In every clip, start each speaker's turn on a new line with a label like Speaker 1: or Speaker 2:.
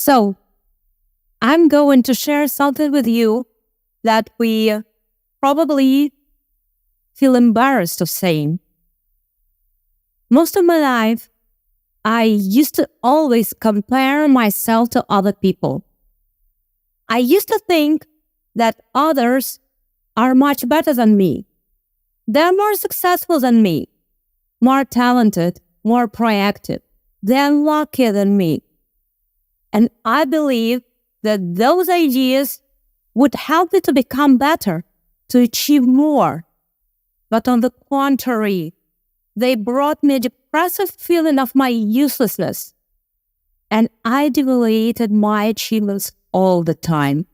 Speaker 1: So, I'm going to share something with you that we probably feel embarrassed of saying. Most of my life, I used to always compare myself to other people. I used to think that others are much better than me. They're more successful than me, more talented, more proactive. They're luckier than me. And I believe that those ideas would help me to become better, to achieve more. But on the contrary, they brought me a depressive feeling of my uselessness. And I devaluated my achievements all the time.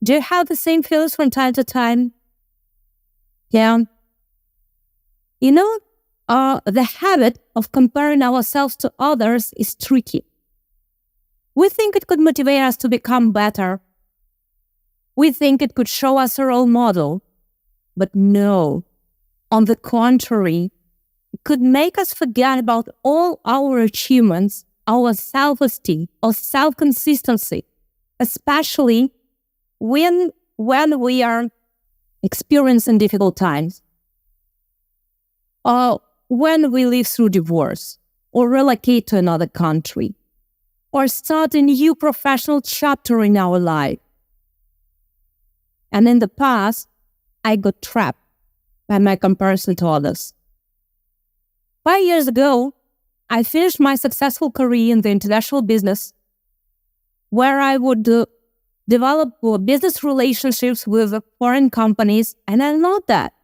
Speaker 1: Do you have the same feelings from time to time? Yeah. You know, the habit of comparing ourselves to others is tricky. We think it could motivate us to become better. We think it could show us a role model. But no, on the contrary, it could make us forget about all our achievements, our self-esteem, or self-consistency, especially when we are experiencing difficult times, or when we live through divorce, or relocate to another country, or start a new professional chapter in our life. And in the past, I got trapped by my comparison to others. 5 years ago, I finished my successful career in the international business, where I would develop business relationships with foreign companies, and I loved that.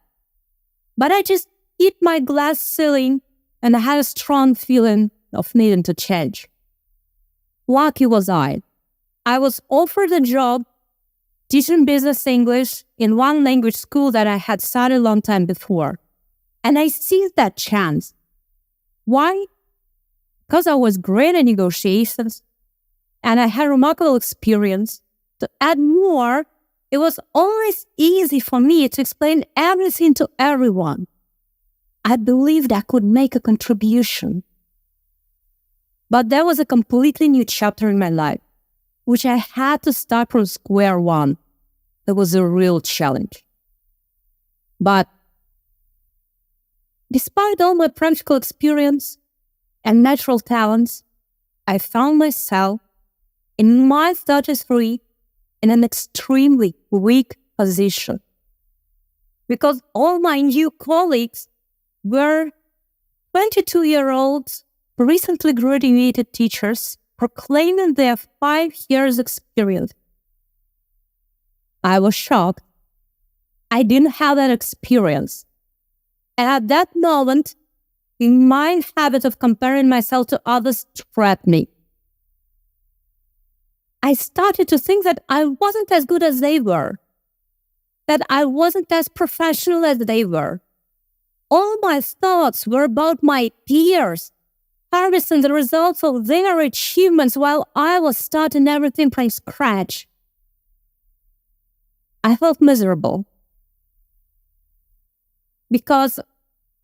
Speaker 1: But I just hit my glass ceiling, and I had a strong feeling of needing to change. Lucky was I. I was offered a job teaching business English in one language school that I had started a long time before. And I seized that chance. Why? Because I was great at negotiations and I had remarkable experience. To add more, it was always easy for me to explain everything to everyone. I believed I could make a contribution. But there was a completely new chapter in my life, which I had to start from square one. It was a real challenge. But despite all my practical experience and natural talents, I found myself in my 33 in an extremely weak position. Because all my new colleagues were 22-year-olds, recently graduated teachers proclaiming their 5 years experience. I was shocked. I didn't have that experience. And at that moment, my habit of comparing myself to others trapped me. I started to think that I wasn't as good as they were, that I wasn't as professional as they were. All my thoughts were about my peers, harvesting the results of their achievements while I was starting everything from scratch. I felt miserable because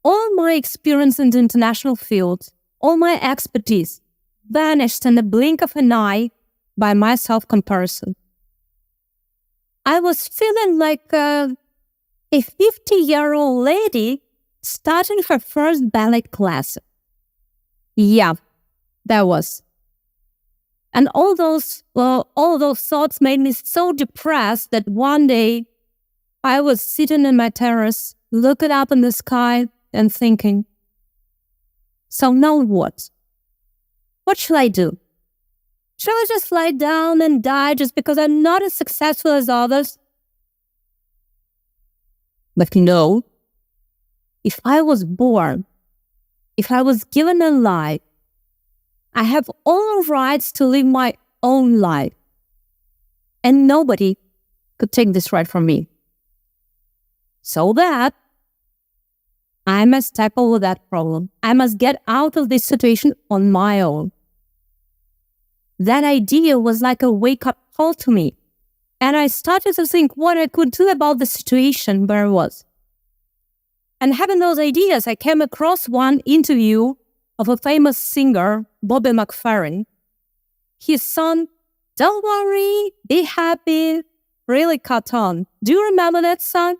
Speaker 1: all my experience in the international field, all my expertise vanished in the blink of an eye by my self-comparison. I was feeling like a 50-year-old lady starting her first ballet class. Yeah, that was. And all those thoughts made me so depressed that one day I was sitting in my terrace, looking up in the sky and thinking, so now what? What shall I do? Shall I just lie down and die just because I'm not as successful as others? But no. If I was born, if I was given a life, I have all rights to live my own life. And nobody could take this right from me. So that I must tackle with that problem. I must get out of this situation on my own. That idea was like a wake-up call to me. And I started to think what I could do about the situation where I was. And having those ideas, I came across one interview of a famous singer, Bobby McFerrin. his son, "Don't worry, be happy," really caught on. Do you remember that song?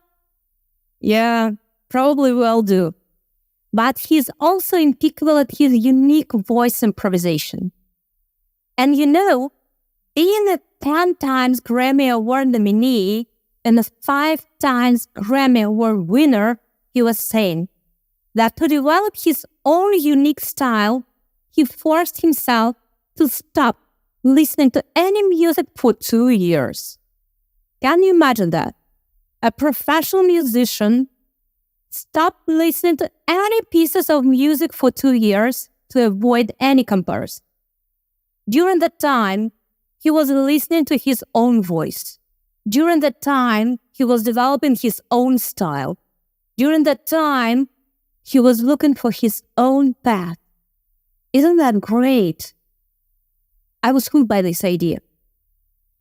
Speaker 1: Yeah, probably will do. But he's also impeccable at his unique voice improvisation. And being a 10 times Grammy Award nominee and a 5 times Grammy Award winner, he was saying that to develop his own unique style, he forced himself to stop listening to any music for 2 years. Can you imagine that? A professional musician stopped listening to any pieces of music for 2 years to avoid any comparison. During that time, he was listening to his own voice. During that time, he was developing his own style. During that time, he was looking for his own path. Isn't that great? I was hooked by this idea.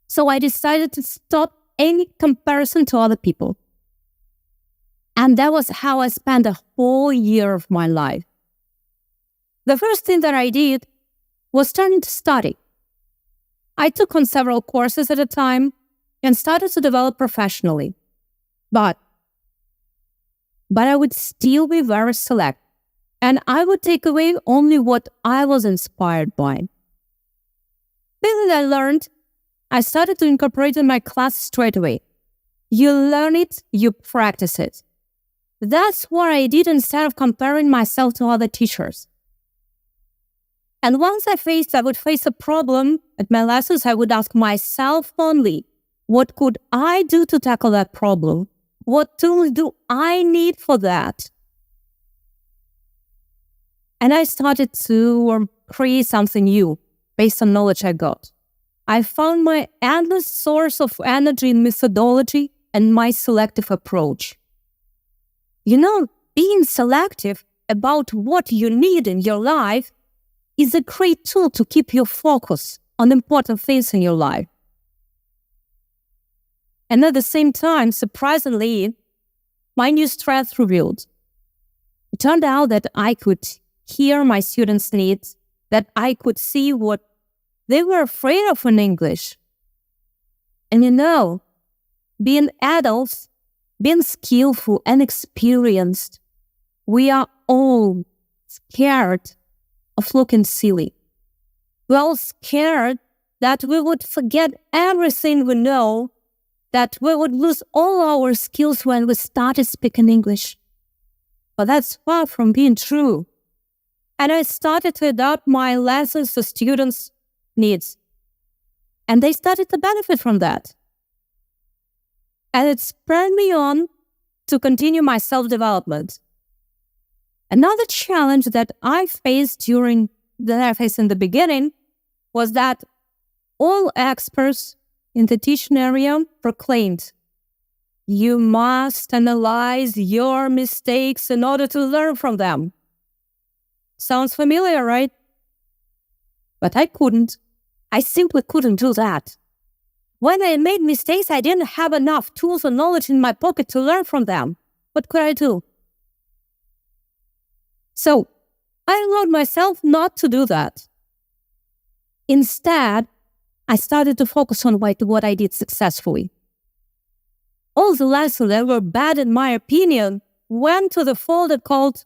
Speaker 1: So I decided to stop any comparison to other people. And that was how I spent a whole year of my life. The first thing that I did was starting to study. I took on several courses at a time and started to develop professionally. But I would still be very select, and I would take away only what I was inspired by. Things that I learned, I started to incorporate in my class straight away. You learn it, you practice it. That's what I did instead of comparing myself to other teachers. And once I would face a problem at my lessons, I would ask myself only, what could I do to tackle that problem? What tools do I need for that? And I started to create something new based on knowledge I got. I found my endless source of energy in methodology and my selective approach. Being selective about what you need in your life is a great tool to keep your focus on important things in your life. And at the same time, surprisingly, my new strength revealed. It turned out that I could hear my students' needs, that I could see what they were afraid of in English. And being adults, being skillful and experienced, we are all scared of looking silly. We're all scared that we would forget everything we know, that we would lose all our skills when we started speaking English. But that's far from being true. And I started to adapt my lessons to students' needs. And they started to benefit from that. And it spurred me on to continue my self-development. Another challenge that I faced in the beginning was that all experts in the teaching area proclaimed, you must analyze your mistakes in order to learn from them. Sounds familiar, right? But I couldn't. I simply couldn't do that. When I made mistakes, I didn't have enough tools or knowledge in my pocket to learn from them. What could I do? So I allowed myself not to do that. Instead, I started to focus on what I did successfully. All the lessons that were bad in my opinion went to the folder called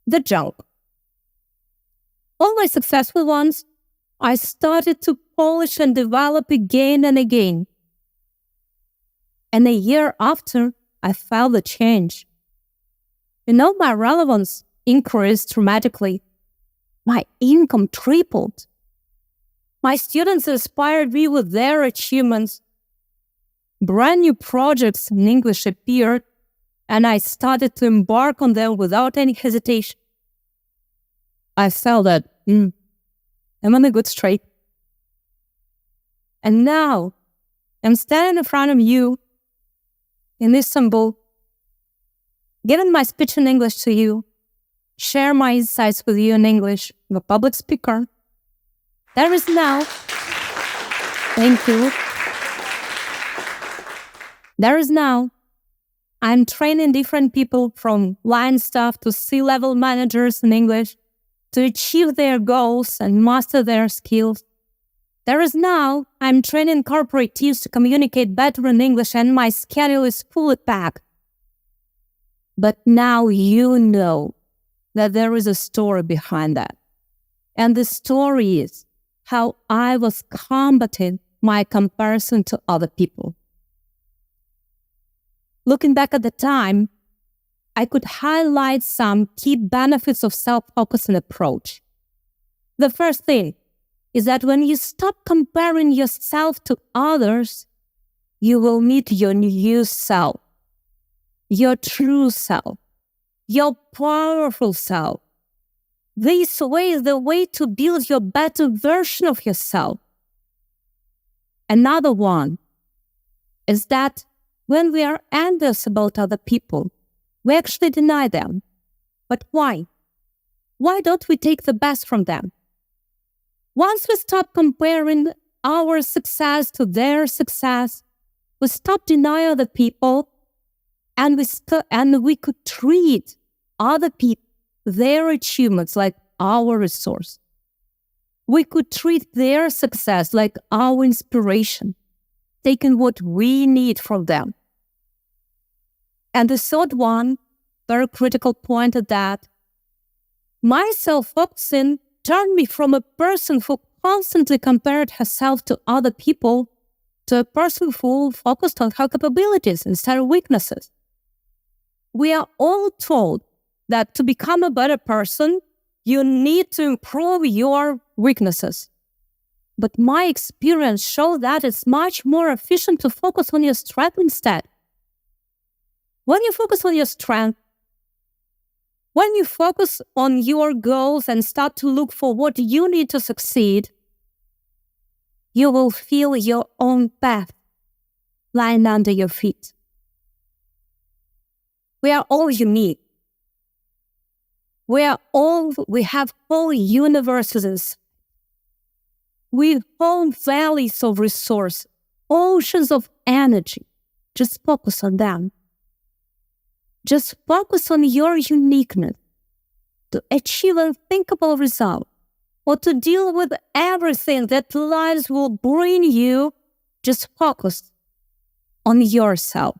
Speaker 1: the junk. All my successful ones, I started to polish and develop again and again. And a year after, I felt the change. My relevance increased dramatically. My income tripled. My students inspired me with their achievements. Brand new projects in English appeared, and I started to embark on them without any hesitation. I felt that I'm on a good streak. And now, I'm standing in front of you in Istanbul, giving my speech in English to you, share my insights with you in English. I'm a public speaker. Thank you. I'm training different people from line staff to C-level managers in English to achieve their goals and master their skills Now, I'm training corporate teams to communicate better in English and my schedule is fully packed. But now you know that there is a story behind that. And the story is how I was combating my comparison to other people. Looking back at the time, I could highlight some key benefits of self-focusing approach. The first thing is that when you stop comparing yourself to others, you will meet your new self, your true self, your powerful self. This way is the way to build your better version of yourself. Another one is that when we are envious about other people, we actually deny them. But why? Why don't we take the best from them? Once we stop comparing our success to their success, we stop denying other people, and we could treat other people, their achievements, like our resource. We could treat their success like our inspiration, taking what we need from them. And the third one, very critical point is that my self-focusing turned me from a person who constantly compared herself to other people to a person who focused on her capabilities instead of weaknesses. We are all told that to become a better person, you need to improve your weaknesses. But my experience showed that it's much more efficient to focus on your strength instead. When you focus on your strength, when you focus on your goals and start to look for what you need to succeed, you will feel your own path lying under your feet. We are all unique. We have whole universes. We hold valleys of resource, oceans of energy. Just focus on them. Just focus on your uniqueness to achieve a thinkable result or to deal with everything that life will bring you. Just focus on yourself.